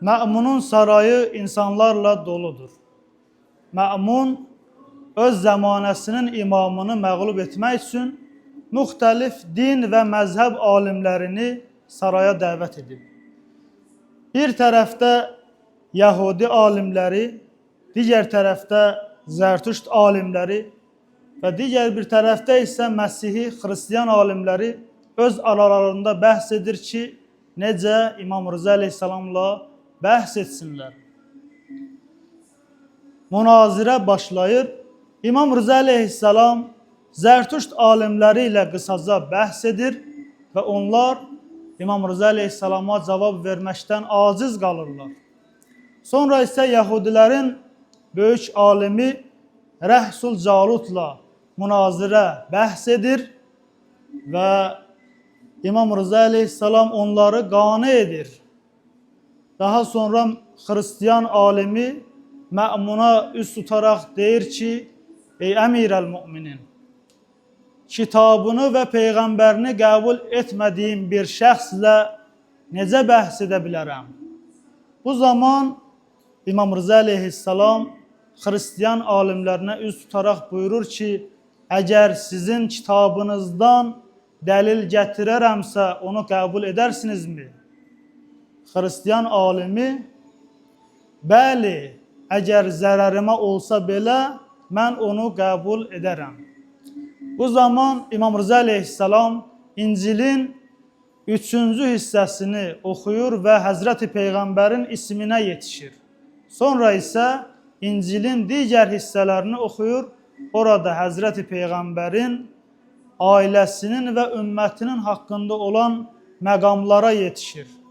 Mə'munun sarayı insanlarla doludur. Mə'mun öz zəmanəsinin imamını məğlub etmək üçün müxtəlif din və məzhəb alimlərini saraya dəvət edib. Bir tərəfdə Yəhudi alimləri, digər tərəfdə Zərtüşt alimləri və digər bir tərəfdə isə Məsihi Xristiyan alimləri öz aralarında bəhs edir ki, necə İmam Rıza əleyhissalamla bəhs etsinlər. Münazirə başlayır. İmam Rıza əleyhissalam Zərtüşt alimləri ilə qısaca bəhs edir və onlar İmam Rıza əleyhissalama cavab verməkdən aciz qalırlar. Sonra isə Yahudilərin böyük alimi Rəhsul Calutla münazirə bəhs edir və İmam Rıza əleyhissalam onları qane edir. Daha sonra Xristiyan alimi Mə'muna üst tutaraq deyir ki, ey əmirəl-müminin, kitabını və peyğəmbərini qəbul etmədiyim bir şəxslə necə bəhs edə bilərəm? Bu zaman İmam Rıza əleyhissalam Xristiyan alimlərinə üst tutaraq buyurur ki, əgər sizin kitabınızdan dəlil gətirərəmsə onu qəbul edərsinizmi? Xristiyan alimi, bəli, əgər zərərimə olsa belə, mən onu qəbul edərəm. Bu zaman İmam Rıza əleyhissalam İncilin 3-cü hissəsini oxuyur və Həzrəti Peyğəmbərin isminə yetişir. Sonra isə İncilin digər hissələrini oxuyur, orada Həzrəti Peyğəmbərin ailəsinin və ümmətinin haqqında olan məqamlara yetişir.